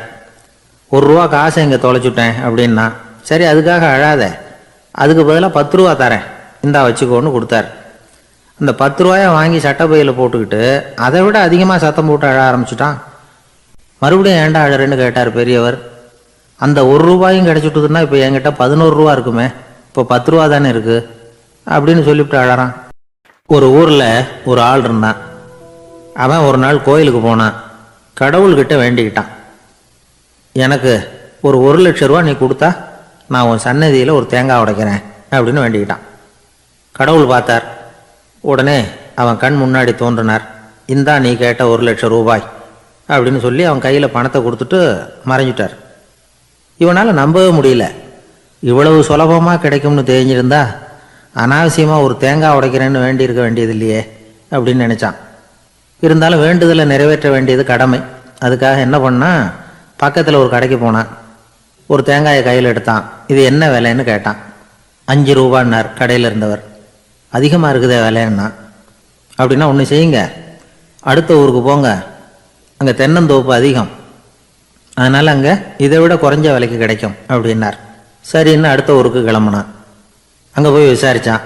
1 ரூபா காசை இங்கே தொலைச்சுட்டேன் அப்படின்னா. சரி, அதுக்காக அழாத, அதுக்கு பதிலாக 10 ரூபா தரேன், இந்தா வச்சுக்கோன்னு கொடுத்தார். அந்த 10 ரூபாயை வாங்கி சட்டப்பையில் போட்டுக்கிட்டு அதை விட அதிகமாக சத்தம் போட்டு அழ ஆரம்பிச்சுட்டான். மறுபடியும் ஏண்டா அழறேன்னு கேட்டார் பெரியவர். அந்த 1 ரூபாயும் கிடைச்சிட்டுதுன்னா இப்போ என்கிட்ட 11 ரூபா இருக்குமே, இப்போ 10 ரூபா தானே இருக்குது அப்படின்னு சொல்லிவிட்டு அழறான். ஒரு ஊரில் ஒரு ஆள் இருந்தான். அவன் ஒரு நாள் கோயிலுக்கு போனான். கடவுள்கிட்ட வேண்டிக்கிட்டான், எனக்கு ஒரு 1,00,000 ரூபா நீ கொடுத்தா நான் உன் சன்னதியில் ஒரு தேங்காய் உடைக்கிறேன் அப்படின்னு வேண்டிக்கிட்டான். கடவுள் பார்த்தார். உடனே அவன் கண் முன்னாடி தோன்றினார். இந்தா நீ கேட்ட 1,00,000 ரூபாய் அப்படின்னு சொல்லி அவன் கையில் பணத்தை கொடுத்துட்டு மறைஞ்சிட்டார். இவனால் நம்பவே முடியல. இவ்வளவு சுலபமாக கிடைக்கும்னு தெரிஞ்சிருந்தா அனாவசியமாக ஒரு தேங்காய் உடைக்கிறேன்னு வேண்டியிருக்க வேண்டியது இல்லையே அப்படின்னு நினச்சான். இருந்தாலும் வேண்டுதலை நிறைவேற்ற வேண்டியது கடமை. அதுக்காக என்ன பண்ணால், பக்கத்தில் ஒரு கடைக்கு போனான். ஒரு தேங்காயை கையில் எடுத்தான். இது என்ன விலைன்னு கேட்டான். 5 ரூபான்னார் கடையில் இருந்தவர். அதிகமாக இருக்குதே விலைன்னா. அப்படின்னா ஒன்று செய்யுங்க, அடுத்த ஊருக்கு போங்க, அங்கே தென்னந்தோப்பு அதிகம், அதனால் அங்கே இதை விட குறைஞ்ச விலைக்கு கிடைக்கும் அப்படின்னார். சரின்னு அடுத்த ஊருக்கு கிளம்புனான். அங்கே போய் விசாரித்தான்.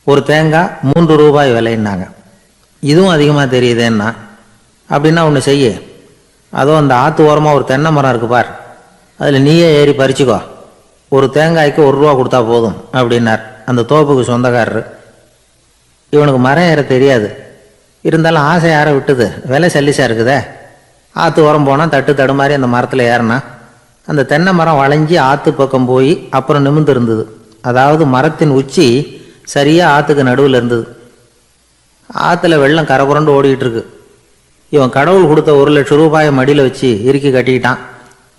ஒரு தேங்காய் 3 ரூபாய் விலைன்னாங்க. இதுவும் அதிகமாக தெரியுதேன்னா. அப்படின்னா ஒன்று செய்ய, அதோ அந்த ஆற்று ஓரமாக ஒரு தென்னை மரம் இருக்கு பார், அதில் நீயே ஏறி பறிச்சுக்கோ, ஒரு தேங்காய்க்கு 1 ரூபா கொடுத்தா போதும் அப்படின்னார் அந்த தோப்புக்கு சொந்தக்காரரு. இவனுக்கு மரம் ஏற தெரியாது. இருந்தாலும் ஆசை யாரை விட்டுது, விலை சல்லிசாக இருக்குதே. ஆற்று ஓரம் போனால் தட்டு தடுமாறி அந்த மரத்தில் ஏறினா அந்த தென்னை மரம் வளைஞ்சி ஆற்று பக்கம் போய் அப்புறம் நிமிர்ந்து இருந்தது. அதாவது மரத்தின் உச்சி சரியாக ஆற்றுக்கு நடுவில் இருந்தது. ஆற்றுல வெள்ளம் கரை புரண்டு ஓடிக்கிட்டு இருக்கு. இவன் கடவுள் கொடுத்த 1,00,000 ரூபாயை மடியில் வச்சு இறுக்கி கட்டிக்கிட்டான்.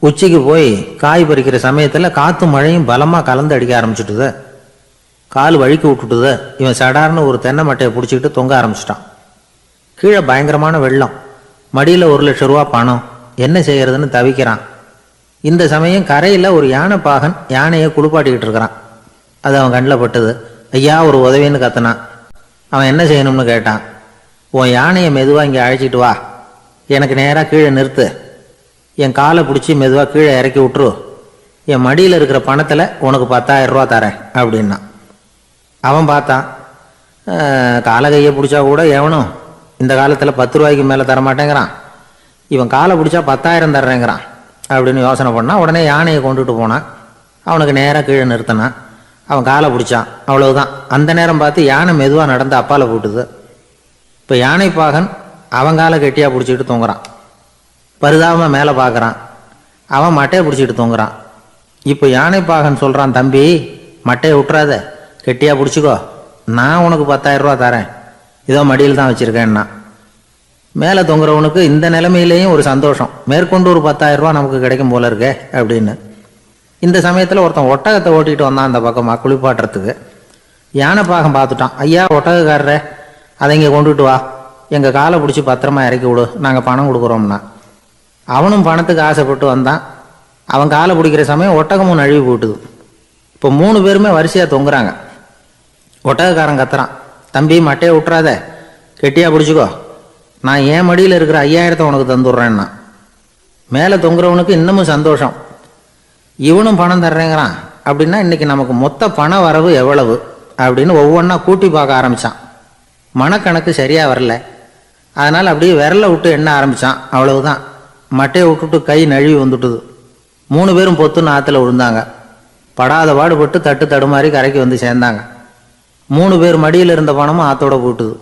உச்சிக்கு போய் காய் பறிக்கிற சமயத்தில் காற்று மழையும் பலமாக கலந்து அடிக்க ஆரம்பிச்சுட்டுது. கால் வழுக்கி விட்டுட்டுது. இவன் சடார்னு ஒரு தென்னை மட்டையை பிடிச்சிக்கிட்டு தொங்க ஆரம்பிச்சிட்டான். கீழே பயங்கரமான வெள்ளம், மடியில் 1,00,000 ரூபா பணம். என்ன செய்யறதுன்னு தவிக்கிறான். இந்த சமயம் கரையில் ஒரு யானை பாகன் யானையை குளிப்பாட்டிக்கிட்டு இருக்கிறான். அது அவன் கண்ணில் பட்டது. ஐயா, ஒரு உதவின்னு கத்தினான். அவன் என்ன செய்யணும்னு கேட்டான். உன் யானையை மெதுவாக இங்கே அழைச்சிட்டு வா, எனக்கு நேராக கீழே நிறுத்து, என் காலை பிடிச்சி மெதுவாக கீழே இறக்கி விட்டுரு, என் மடியில் இருக்கிற பணத்தில் உனக்கு 10,000 ரூபா தரேன் அப்படின்னா. அவன் பார்த்தான். காலை கையை பிடிச்சா கூட எவனும் இந்த காலத்தில் 10 ரூபாய்க்கு மேலே தரமாட்டேங்கிறான். இவன் காலை பிடிச்சா 10,000 தர்றேங்கிறான். அப்படின்னு யோசனை பண்ணால் உடனே யானையை கொண்டுட்டு போனான். அவனுக்கு நேராக கீழே நிறுத்தினான். அவன் காலை பிடிச்சான். அவ்வளவுதான். அந்த நேரம் பார்த்து யானை மெதுவாக நடந்து அப்பால் போட்டுது. இப்போ யானை பாகன் அவன் காலை கெட்டியாக பிடிச்சிக்கிட்டு தொங்குறான். பரிதாபமாக மேலே பார்க்குறான். அவன் மட்டையை பிடிச்சிக்கிட்டு தொங்குறான். இப்போ யானை பாகன் சொல்கிறான், தம்பி மட்டையை விட்டுறாத, கெட்டியாக பிடிச்சிக்கோ, நான் உனக்கு 10,000 ரூபா தரேன், இதோ மடியில் தான் வச்சுருக்கேன்னா. மேலே தொங்குறவனுக்கு இந்த நிலைமையிலேயும் ஒரு சந்தோஷம், மேற்கொண்டு ஒரு 10,000 ரூபா நமக்கு கிடைக்கும் போல இருக்கே அப்படின்னு. இந்த சமயத்தில் ஒருத்தன் ஒட்டகத்தை ஓட்டிகிட்டு வந்தான் அந்த பக்கமாக குளிப்பாட்டுறதுக்கு. யானை பாகம் பார்த்துட்டான். ஐயா ஒட்டகக்காரரே, அதை இங்கே கொண்டுட்டு வா, எங்கள் காலை பிடிச்சி பத்திரமா இறக்கி விடு, நாங்கள் பணம் கொடுக்குறோம்னா. அவனும் பணத்துக்கு ஆசைப்பட்டு வந்தான். அவன் காலை பிடிக்கிற சமயம் ஒட்டகமும் நழுவி போட்டுது. இப்போ 3 பேருமே வரிசையாக தொங்குறாங்க. ஒட்டகக்காரன் கத்துறான், தம்பி மட்டையை விட்டுறாத, கெட்டியாக பிடிச்சிக்கோ, நான் என் மடியில் இருக்கிற 5,000 உனக்கு தந்துடுறேன்னா. மேலே தொங்குறவனுக்கு இன்னமும் சந்தோஷம், இவனும் பணம் தர்றேங்கிறான், அப்படின்னா இன்னைக்கு நமக்கு மொத்த பண வரவு எவ்வளவு அப்படின்னு ஒவ்வொன்றா கூட்டி பார்க்க ஆரம்பித்தான். மனக்கணக்கு சரியாக வரல. அதனால் அப்படியே விரலை விட்டு எண்ண ஆரம்பித்தான். அவ்வளவுதான், மட்டையை விட்டுட்டு கை நழுவி வந்துட்டுது. 3 பேரும் பொத்துன்னு ஆற்றுல விழுந்தாங்க. படாத பாடுபட்டு தட்டு தடுமாறி கரைக்கு வந்து சேர்ந்தாங்க. 3 பேர் மடியில் இருந்த பணமும் ஆற்றோட போட்டுது.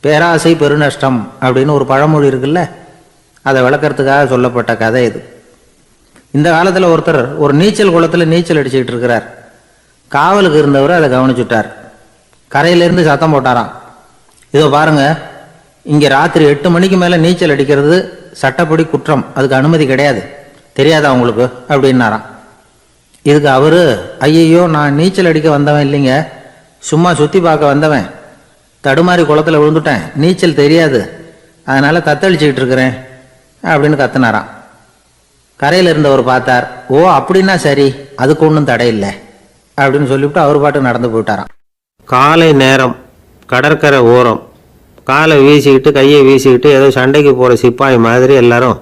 பேராசை பெருநஷ்டம் அப்படின்னு ஒரு பழமொழி இருக்குல்ல, அதை விளக்கறதுக்காக சொல்லப்பட்ட கதை இது. இந்த காலத்தில் ஒருத்தர் ஒரு நீச்சல் குளத்தில் நீச்சல் அடிச்சுக்கிட்டு இருக்கிறார். காவலுக்கு இருந்தவர் அதை கவனிச்சுட்டார். கரையிலேருந்து சத்தம் போட்டாராம், இதோ பாருங்க, இங்கே ராத்திரி 8 மணிக்கு மேலே நீச்சல் அடிக்கிறது சட்டப்படி குற்றம், அதுக்கு அனுமதி கிடையாது, தெரியாதா உங்களுக்கு அப்படின்னாராம். இதுக்கு அவரு, ஐயையோ நான் நீச்சல் அடிக்க வந்தவன் இல்லைங்க, சும்மா சுற்றி பார்க்க வந்தவன், தடுமாறி குளத்தில் விழுந்துட்டேன், நீச்சல் தெரியாது, அதனால் தத்தளிச்சுக்கிட்டு இருக்கிறேன் அப்படின்னு கத்துனாராம். கரையில் இருந்தவர் பார்த்தார், ஓ அப்படின்னா சரி, அதுக்கு ஒன்றும் தடை இல்லை அப்படின்னு சொல்லிவிட்டு அவர் பாட்டு நடந்து போயிட்டாராம். காலை நேரம், கடற்கரை ஓரம், காலை வீசிக்கிட்டு கையை வீசிக்கிட்டு ஏதோ சண்டைக்கு போகிற சிப்பாய் மாதிரி எல்லாரும்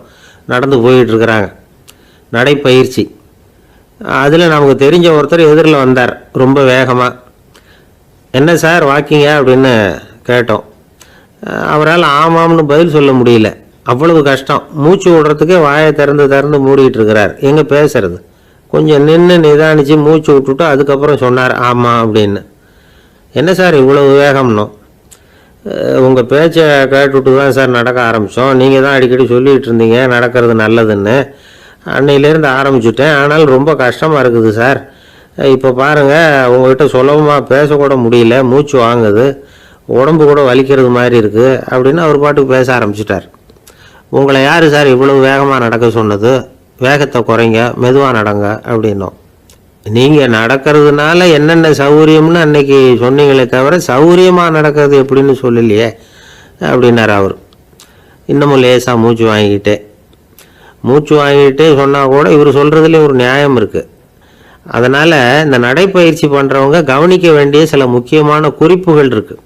நடந்து போயிட்டு இருக்கிறாங்க. நடைப்பயிற்சி. அதில் நமக்கு தெரிஞ்ச ஒருத்தர் எதிரில் வந்தார் ரொம்ப வேகமாக. என்ன சார் வாக்கிங்க அப்படின்னு கேட்டோம். அவரால் ஆமாம்னு பதில் சொல்ல முடியல, அவ்வளவு கஷ்டம். மூச்சு விடுறதுக்கே வாயை திறந்து மூடிக்கிட்டு இருக்கிறார். எங்கே பேசுறது? கொஞ்சம் நின்று நிதானித்து மூச்சு விட்டுட்டு அதுக்கப்புறம் சொன்னார் ஆமாம் அப்படின்னு. என்ன சார் இவ்வளவு வேகம்னோ? உங்கள் பேச்சை கேட்டுவிட்டு தான் சார் நடக்க ஆரம்பித்தோம். நீங்கள் தான் அடிக்கடி சொல்லிகிட்டு இருந்தீங்க நடக்கிறது நல்லதுன்னு. அன்னையிலேருந்து ஆரம்பிச்சுட்டேன், ஆனால் ரொம்ப கஷ்டமாக இருக்குது சார். இப்போ பாருங்கள், உங்கள்கிட்ட சுலபமாக பேசக்கூட முடியல, மூச்சு வாங்குது, உடம்பு கூட வலிக்கிறது மாதிரி இருக்குது அப்படின்னு அவர் பாட்டுக்கு பேச ஆரம்பிச்சிட்டார். உங்களை யார் சார் இவ்வளவு வேகமாக நடக்க சொன்னது? வேகத்தை குறைங்க, மெதுவாக நடங்க அப்படின்னோம். நீங்கள் நடக்கிறதுனால என்னென்ன சௌகரியம்னு அன்னைக்கு சொன்னீங்களே தவிர சௌகரியமாக நடக்கிறது எப்படின்னு சொல்லலையே அப்படின்னார் அவர். இன்னமும் லேசாக மூச்சு வாங்கிக்கிட்டே சொன்னால் கூட இவர் சொல்கிறதுலேயும் ஒரு நியாயம் இருக்குது. அதனால் இந்த நடைப்பயிற்சி பண்ணுறவங்க கவனிக்க வேண்டிய சில முக்கியமான குறிப்புகள் இருக்குது.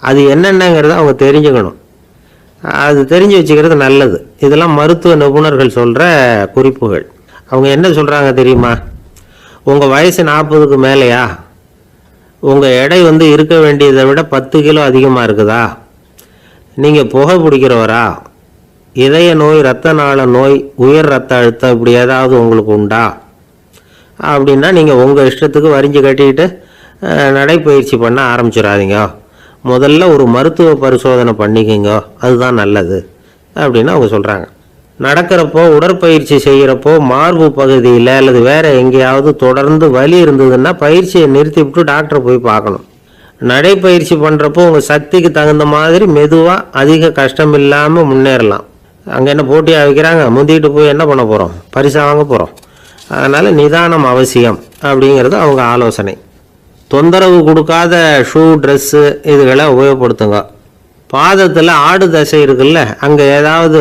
அது என்னென்னங்கிறத அவங்க தெரிஞ்சுக்கணும். அது தெரிஞ்சு வச்சுக்கிறது நல்லது. இதெல்லாம் மருத்துவ நிபுணர்கள் சொல்கிற குறிப்புகள். அவங்க என்ன சொல்கிறாங்க தெரியுமா? உங்கள் வயசு 40க்கு மேலேயா? உங்கள் எடை இருக்க வேண்டியதை விட 10 கிலோ அதிகமாக இருக்குதா? நீங்கள் புகை பிடிக்கிறவரா? இதய நோய், இரத்த நாள நோய், உயர் ரத்த அழுத்தம் இப்படி ஏதாவது உங்களுக்கு உண்டா? அப்படின்னா நீங்கள் உங்கள் இஷ்டத்துக்கு வரிஞ்சு கட்டிக்கிட்டு நடைப்பயிற்சி பண்ண ஆரம்பிச்சிடாதீங்க. முதல்ல ஒரு மருத்துவ பரிசோதனை பண்ணிக்கோங்க, அதுதான் நல்லது அப்படின்னு அவங்க சொல்கிறாங்க. நடக்கிறப்போ, உடற்பயிற்சி செய்கிறப்போ மார்பு பகுதியில் அல்லது வேறு எங்கேயாவது தொடர்ந்து வலி இருந்ததுன்னா பயிற்சியை நிறுத்திவிட்டு டாக்டரை போய் பார்க்கணும். நடைப்பயிற்சி பண்ணுறப்போ உங்கள் சக்திக்கு தகுந்த மாதிரி மெதுவாக அதிக கஷ்டம் இல்லாமல் முன்னேறலாம். அங்கே என்ன போட்டியாக வைக்கிறாங்க? முந்திக்கிட்டு போய் என்ன பண்ண போகிறோம்? பரிசாக வாங்க போகிறோம். அதனால் நிதானம் அவசியம் அப்படிங்கிறது அவங்க ஆலோசனை. தொந்தரவு கொடுக்காத ஷூ, ட்ரெஸ்ஸு இதுகளை உபயோகப்படுத்துங்க. பாதத்தில் ஆடு தசை இருக்குல்ல, அங்கே ஏதாவது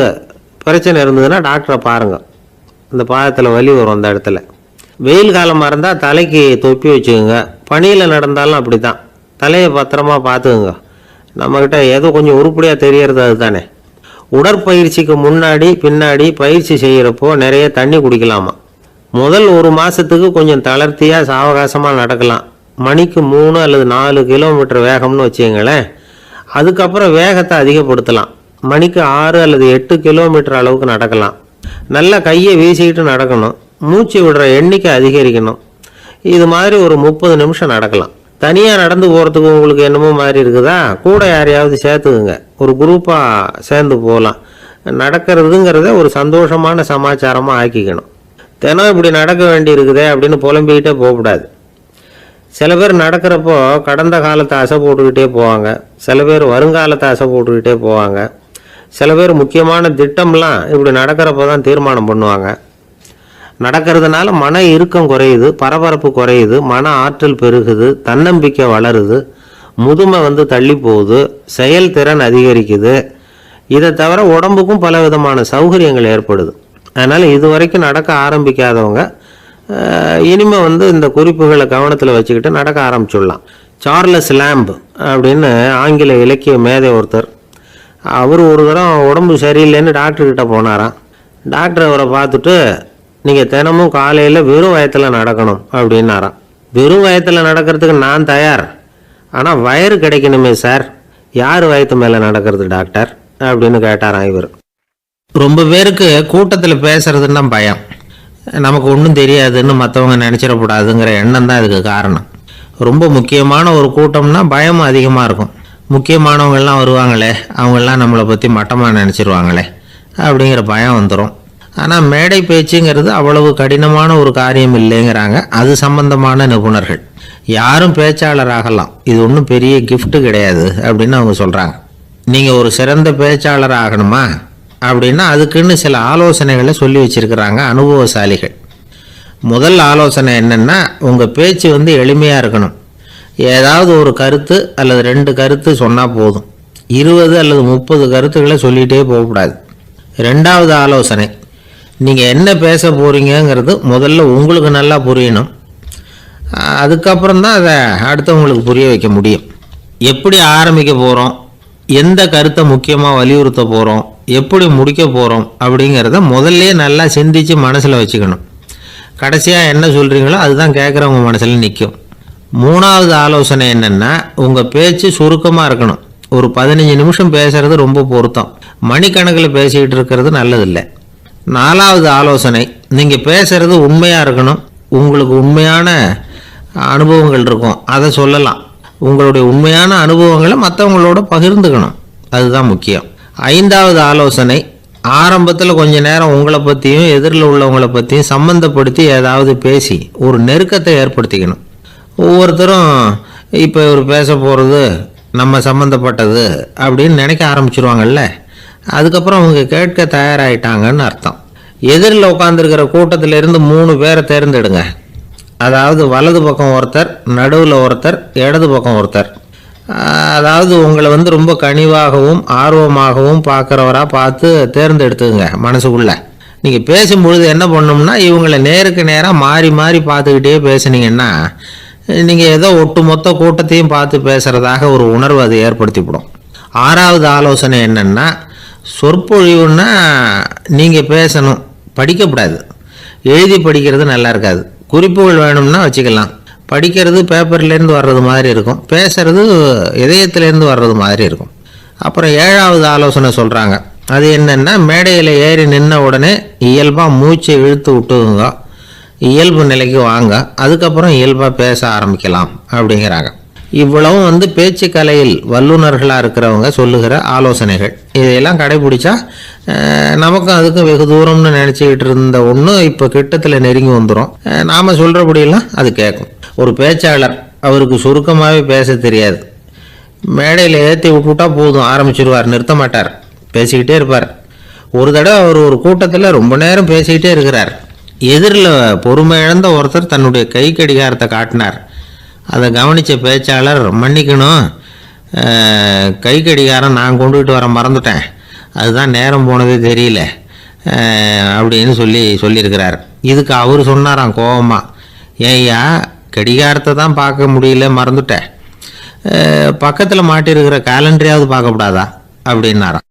பிரச்சனை இருந்ததுன்னா டாக்டரை பாருங்கள். அந்த பாதத்தில் வலி வரும் அந்த இடத்துல. வெயில் காலமாக இருந்தால் தலைக்கு தொப்பி வச்சுக்கோங்க. பனியில் நடந்தாலும் அப்படி தான், தலையை பத்திரமா பார்த்துக்குங்க. நம்மக்கிட்ட ஏதோ கொஞ்சம் உருப்படியாக தெரியறது அதுதானே. உடற்பயிற்சிக்கு முன்னாடி பின்னாடி பயிற்சி செய்கிறப்போ நிறைய தண்ணி குடிக்கலாமா. முதல் 1 மாதத்துக்கு கொஞ்சம் தளர்த்தியாக சாவகாசமாக நடக்கலாம். மணிக்கு 3 அல்லது 4 கிலோமீட்டர் வேகம்னு வச்சுங்களேன். அதுக்கப்புறம் வேகத்தை அதிகப்படுத்தலாம். மணிக்கு 6 அல்லது 8 கிலோமீட்டர் அளவுக்கு நடக்கலாம். நல்லா கையை வீசிக்கிட்டு நடக்கணும். மூச்சு விடுற எண்ணிக்கை அதிகரிக்கணும். இது மாதிரி ஒரு 30 நிமிஷம் நடக்கலாம். தனியாக நடந்து போகிறதுக்கு உங்களுக்கு என்னமோ மாதிரி இருக்குதா, கூட யாரையாவது சேர்த்துக்குங்க. ஒரு குரூப்பாக சேர்ந்து போகலாம். நடக்கிறதுங்கிறத ஒரு சந்தோஷமான சமாச்சாரமாக ஆக்கிக்கணும். தினம் இப்படி நடக்க வேண்டி இருக்குதே அப்படின்னு புலம்பிக்கிட்டே போகக்கூடாது. சில பேர் நடக்கிறப்போ கடந்த காலத்தை அசை போட்டுக்கிட்டே போவாங்க. சில பேர் வருங்காலத்தை அசை போட்டுக்கிட்டே போவாங்க. சில பேர் முக்கியமான திட்டம்லாம் இப்படி நடக்கிறப்ப தான் தீர்மானம் பண்ணுவாங்க. நடக்கிறதுனால மன இறுக்கம் குறையுது, பரபரப்பு குறையுது, மன ஆற்றல் பெருகுது, தன்னம்பிக்கை வளருது, முதுமை தள்ளி போகுது, செயல்திறன் அதிகரிக்குது. இதை தவிர உடம்புக்கும் பல விதமான சௌகரியங்கள் ஏற்படுது. அதனால் இது வரைக்கும் நடக்க ஆரம்பிக்காதவங்க இனிமேல் இந்த குறிப்புகளை கவனத்தில் வச்சுக்கிட்டு நடக்க ஆரம்பிச்சுடலாம். சார்லஸ் லேம்ப் அப்படின்னு ஆங்கில இலக்கிய மேதை ஒருத்தர், அவர் ஒரு தரம் உடம்பு சரியில்லைன்னு டாக்டர்கிட்ட போனாராம். டாக்டர் அவரை பார்த்துட்டு, நீங்கள் தினமும் காலையில் வெறும் வயத்தில் நடக்கணும் அப்படின்னாராம். வெறும் வயத்தில் நடக்கிறதுக்கு நான் தயார், ஆனால் வயிறு கிடைக்கணுமே சார், யார் வயத்து மேலே நடக்கிறது டாக்டர் அப்படின்னு கேட்டாராம் இவர். ரொம்ப பேருக்கு கூட்டத்தில் பேசுறதுன்னா பயம். நமக்கு ஒன்றும் தெரியாதுன்னு மற்றவங்க நினச்சிடக்கூடாதுங்கிற எண்ணம் தான் அதுக்கு காரணம். ரொம்ப முக்கியமான ஒரு கூட்டம்னா பயம் அதிகமாக இருக்கும். முக்கியமானவங்கள்லாம் வருவாங்களே, அவங்கெல்லாம் நம்மளை பற்றி மட்டமாக நினச்சிருவாங்களே அப்படிங்கிற பயம் வந்துடும். ஆனால் மேடை பேச்சுங்கிறது அவ்வளவு கடினமான ஒரு காரியம் இல்லைங்கிறாங்க அது சம்பந்தமான நிபுணர்கள். யாரும் பேச்சாளர் ஆகலாம், இது ஒன்றும் பெரிய கிஃப்ட்டு கிடையாது அப்படின்னு அவங்க சொல்கிறாங்க. நீங்கள் ஒரு சிறந்த பேச்சாளர் ஆகணுமா அப்படின்னா அதுக்குன்னு சில ஆலோசனைகளை சொல்லி வச்சுருக்கிறாங்க அனுபவசாலிகள். முதல் ஆலோசனை என்னென்னா, உங்கள் பேச்சு எளிமையாக இருக்கணும். ஏதாவது ஒரு கருத்து அல்லது 2 கருத்து சொன்னால் போதும். 20 அல்லது 30 கருத்துக்களை சொல்லிகிட்டே போகக்கூடாது. ரெண்டாவது ஆலோசனை, நீங்கள் என்ன பேச போகிறீங்கிறது முதல்ல உங்களுக்கு நல்லா புரியணும். அதுக்கப்புறம் தான் அதை அடுத்தவங்களுக்கு புரிய வைக்க முடியும். எப்படி ஆரம்பிக்க போகிறோம், எந்த கருத்தை முக்கியமாக வலியுறுத்த போகிறோம், எப்படி முடிக்க போகிறோம் அப்படிங்கிறத முதல்ல நல்லா சிந்தித்து மனசில் வச்சுக்கணும். கடைசியாக என்ன சொல்கிறீங்களோ அதுதான் கேட்குறவங்க மனசில் நிற்கும். மூணாவது ஆலோசனை என்னென்னா, உங்கள் பேச்சு சுருக்கமாக இருக்கணும். ஒரு 15 நிமிஷம் பேசுகிறது ரொம்ப பொருத்தம். மணிக்கணக்கில் பேசிக்கிட்டு இருக்கிறது நல்லதில்லை. நாலாவது ஆலோசனை, நீங்கள் பேசுகிறது உண்மையாக இருக்கணும். உங்களுக்கு உண்மையான அனுபவங்கள் இருக்கும், அதை சொல்லலாம். உங்களுடைய உண்மையான அனுபவங்களை மற்றவங்களோட பகிர்ந்துக்கணும், அதுதான் முக்கியம். ஐந்தாவது ஆலோசனை, ஆரம்பத்தில் கொஞ்ச நேரம் உங்களை பற்றியும் எதிரில் உள்ளவங்களை பற்றியும் சம்மந்தப்படுத்தி ஏதாவது பேசி ஒரு நெருக்கத்தை ஏற்படுத்திக்கணும். ஒவ்வொருத்தரும் இப்போ இவர் பேச போகிறது நம்ம சம்மந்தப்பட்டது அப்படின்னு நினைக்க ஆரம்பிச்சிருவாங்கல்ல, அதுக்கப்புறம் அவங்க கேட்க தயாராகிட்டாங்கன்னு அர்த்தம். எதிரில் உட்காந்துருக்கிற கூட்டத்திலிருந்து 3 பேரை தேர்ந்தெடுங்க. அதாவது வலது பக்கம் ஒருத்தர், நடுவில் ஒருத்தர், இடது பக்கம் ஒருத்தர். அதாவது உங்களை ரொம்ப கனிவாகவும் ஆர்வமாகவும் பார்க்குறவராக பார்த்து தேர்ந்தெடுத்துங்க மனசுக்குள்ளே. நீங்கள் பேசும்பொழுது என்ன பண்ணணும்னா, இவங்களை நேருக்கு நேராக மாறி மாறி பார்த்துக்கிட்டே பேசுனீங்கன்னா நீங்கள் ஏதோ ஒட்டுமொத்த கூட்டத்தையும் பார்த்து பேசுகிறதாக ஒரு உணர்வு அது ஏற்படுத்திவிடும். ஆறாவது ஆலோசனை என்னென்னா, சொற்பொழிவுன்னா நீங்கள் பேசணும், படிக்கக்கூடாது. எழுதி படிக்கிறது நல்லா இருக்காது. குறிப்புகள் வேணும்னா வச்சுக்கலாம். படிக்கிறது பேப்பர்லேருந்து வர்றது மாதிரி இருக்கும், பேசுகிறது இதயத்திலேருந்து வர்றது மாதிரி இருக்கும். அப்புறம் 7வது ஆலோசனை சொல்கிறாங்க. அது என்னென்னா, மேடையில் ஏறி நின்ன உடனே இயல்பாக மூச்சை இழுத்து விட்டுங்க, இயல்பு நிலைக்கு வாங்க, அதுக்கப்புறம் இயல்பாக பேச ஆரம்பிக்கலாம் அப்படிங்கிறாங்க. இவ்வளவும் பேச்சு கலையில் வல்லுநர்களாக இருக்கிறவங்க சொல்லுகிற ஆலோசனைகள். இதையெல்லாம் கடைபிடிச்சா நமக்கும் அதுக்கும் வெகு தூரம்னு நினச்சிக்கிட்டு இருந்த ஒன்று இப்போ கிட்டத்தில் நெருங்கி வந்துடும். நாம் சொல்கிறபடியெல்லாம் அது கேட்கும். ஒரு பேச்சாளர், அவருக்கு சுருக்கமாகவே பேச தெரியாது. மேடையில் ஏற்றி விட்டுவிட்டா போதும், ஆரம்பிச்சிருவார், நிறுத்த மாட்டார், பேசிக்கிட்டே இருப்பார். ஒரு தடவை அவர் ஒரு கூட்டத்தில் ரொம்ப நேரம் பேசிக்கிட்டே இருக்கிறார். எதிரில் பொறுமை இழந்த ஒருத்தர் தன்னுடைய கை கடிகாரத்தை காட்டினார். அதை கவனித்த பேச்சாளர், மன்னிக்கணும், கை கடிகாரம் நான் கொண்டுகிட்டு வர மறந்துட்டேன், அதுதான் நேரம் போனதே தெரியல அப்படின்னு சொல்லியிருக்கிறார். இதுக்கு அவர் சொன்னாராம் கோபமாக, ஏய்யா கடிகாரத்தை தான் பார்க்க முடியல, மறந்துட்டேன், பக்கத்தில் மாட்டியிருக்கிற கேலண்டரையாவது பார்க்கக்கூடாதா அப்படின்னாராம்.